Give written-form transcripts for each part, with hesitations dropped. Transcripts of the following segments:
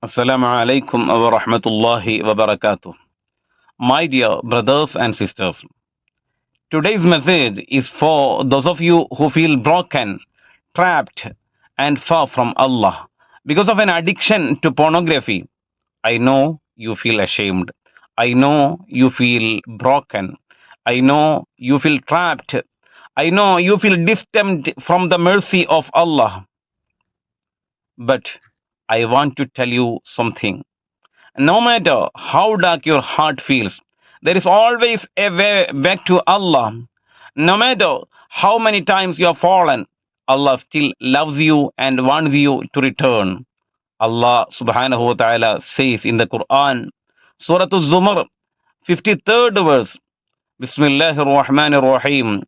Assalamu alaikum wa rahmatullahi wa barakatuh. My dear brothers and sisters, today's message is for those of you who feel broken, trapped, and far from Allah because of an addiction to pornography. I know you feel ashamed. I know you feel broken. I know you feel trapped. I know you feel distant from the mercy of Allah. But I want to tell you something. No matter how dark your heart feels, there is always a way back to Allah. No matter how many times you have fallen, Allah still loves you and wants you to return. Allah subhanahu wa ta'ala says in the Quran, Surah Al-Zumar, 53rd verse, Bismillahir Rahmanir Rahim.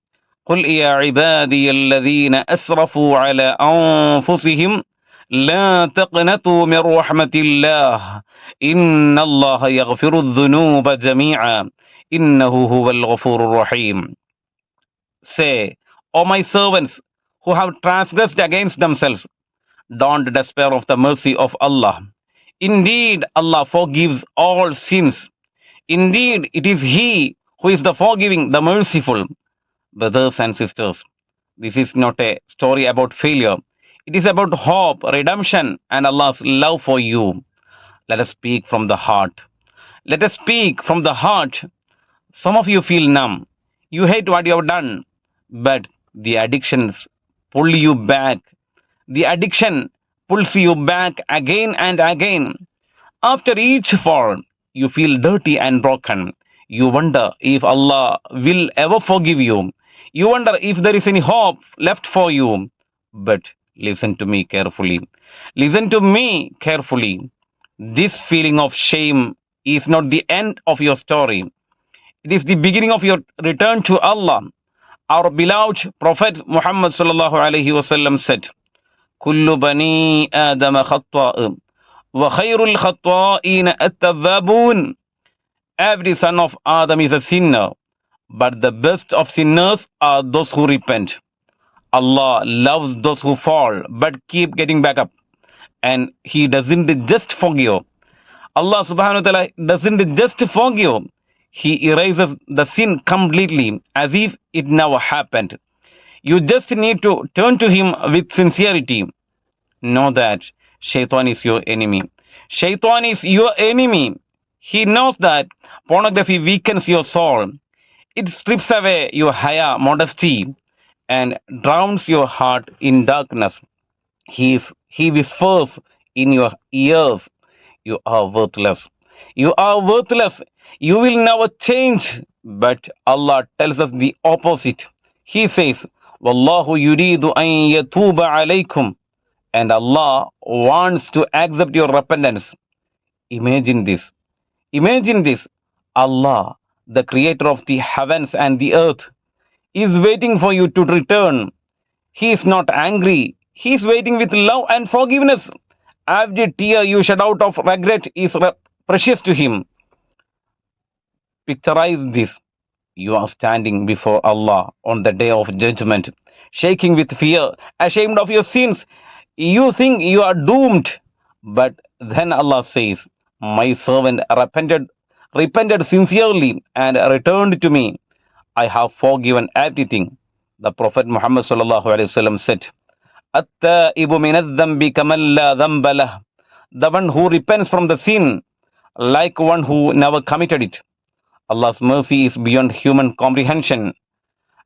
قل يا عبادي الذين أسرفوا على أنفسهم لا تقنطوا من رحمة الله إن الله يغفر الذنوب جميعا إنه هو الغفور الرحيم. Say, O my servants who have transgressed against themselves, don't despair of the mercy of Allah. Indeed, Allah forgives all sins. Indeed, it is He who is the forgiving, the merciful. Brothers and sisters, this is not a story about failure. It is about hope, redemption, and Allah's love for you. Let us speak from the heart. Let us speak from the heart. Some of you feel numb. You hate what you have done, but the addictions pull you back. The addiction pulls you back again and again. After each fall, you feel dirty and broken. You wonder if Allah will ever forgive you. You wonder if there is any hope left for you. But listen to me carefully. Listen to me carefully. This feeling of shame is not the end of your story. It is the beginning of your return to Allah. Our beloved Prophet Muhammad sallallahu alaihi wasallam said, "Kullu bani Adam khatta', wa khairul khatta'in at-tawwabun." Every son of Adam is a sinner, but the best of sinners are those who repent. Allah loves those who fall but keep getting back up. And He doesn't just forgive. Allah subhanahu wa ta'ala doesn't just forgive. He erases the sin completely as if it never happened. You just need to turn to Him with sincerity. Know that Shaitan is your enemy. Shaitan is your enemy. He knows that pornography weakens your soul. It strips away your haya, modesty, and drowns your heart in darkness. He whispers in your ears, "You are worthless. You are worthless. You will never change." But Allah tells us the opposite. He says, "Wallahu yuridu an yatuba alaykum." And Allah wants to accept your repentance. Imagine this. Imagine this. Allah, the creator of the heavens and the earth, is waiting for you to return. He is not angry. He is waiting with love and forgiveness. Every tear you shed out of regret is precious to Him. Picturize this. You are standing before Allah on the day of judgment, shaking with fear, ashamed of your sins. You think you are doomed. But then Allah says, "My servant repented sincerely and returned to me. I have forgiven everything." The Prophet Muhammad sallallahu alaihi wasallam said, "At-taibu min adh-dhanbi kaman la dhanba lah." The one who repents from the sin, like one who never committed it. Allah's mercy is beyond human comprehension.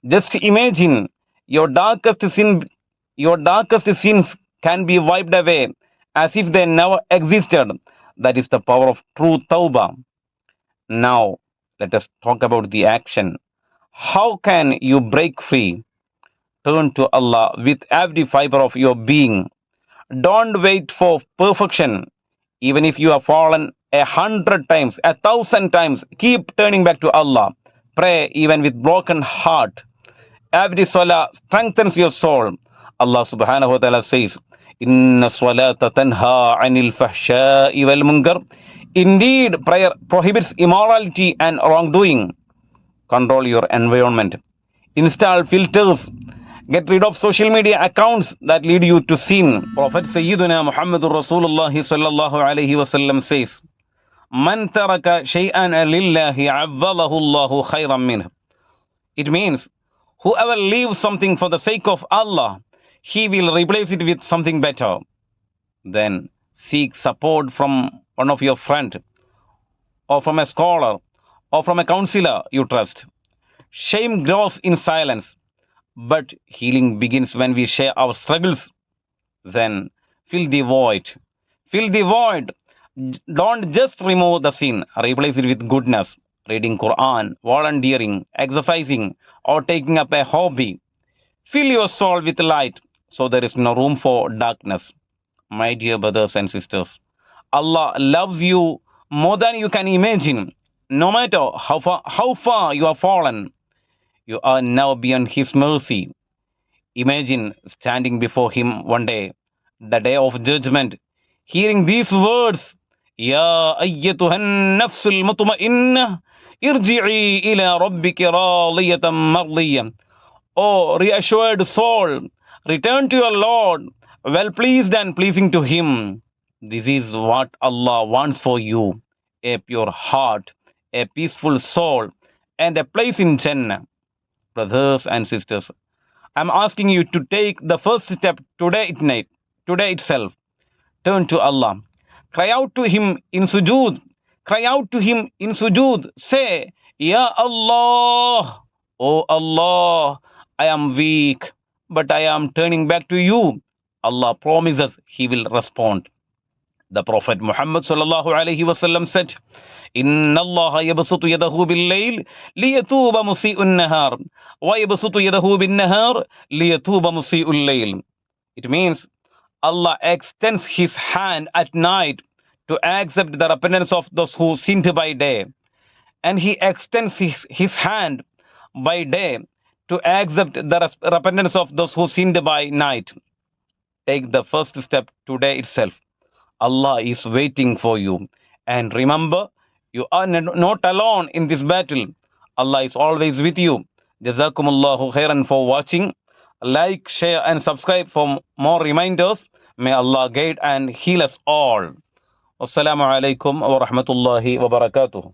Just imagine your darkest sins can be wiped away as if they never existed. That is the power of true tawbah. Now, let us talk about the action. How can you break free? Turn to Allah with every fiber of your being. Don't wait for perfection. Even if you have fallen 100 times, 1,000 times, keep turning back to Allah. Pray even with broken heart. Every salah strengthens your soul. Allah subhanahu wa ta'ala says, "Inna salata tanha anil fahsha'i wal munkar." Indeed, prayer prohibits immorality and wrongdoing. Control your environment. Install filters. Get rid of social media accounts that lead you to sin. Prophet Sayyiduna Muhammadur Rasulullah sallallahu alayhi wasallam says, "Man taraka shay'an lillahi awwalahu Allahu khayran minh." It means whoever leaves something for the sake of Allah, he will replace it with something better. Then seek support from one of your friend, or from a scholar, or from a counselor you trust. Shame grows in silence, but healing begins when we share our struggles. Then fill the void. Fill the void. Don't just remove the sin, replace it with goodness. Reading Quran, volunteering, exercising, or taking up a hobby. Fill your soul with light so there is no room for darkness. My dear brothers and sisters, Allah loves you more than you can imagine. No matter how far you have fallen, you are now beyond His mercy. Imagine standing before Him one day, the day of judgment, hearing these words, Ya ayyatuhan nafsul mutma'inna, irji'i ila rabbiki radiyatan mardiyyan. O reassured soul, return to your Lord, well pleased and pleasing to Him. This is what Allah wants for you, a pure heart, a peaceful soul, and a place in Jannah. Brothers and sisters, I'm asking you to take the first step today at night, today itself. Turn to Allah. Cry out to Him in sujood. Cry out to Him in sujood. Say, Ya Allah, O Allah, I am weak, but I am turning back to you. Allah promises He will respond. The Prophet Muhammad sallallahu alayhi wasallam said, Inna Allah yabsutu yadahu bil-layl liyatuba musi'un nahar wa yabsutu yadahu bin-nahar liyatuba musi'ul layl. It means Allah extends His hand at night to accept the repentance of those who sinned by day, and He extends His hand by day to accept the repentance of those who sinned by night. Take the first step today itself. Allah is waiting for you. And remember, you are not alone in this battle. Allah is always with you. Jazakumullahu khairan for watching. Like, share, and subscribe for more reminders. May Allah guide and heal us all. Wassalamu alaikum wa rahmatullahi wa barakatuh.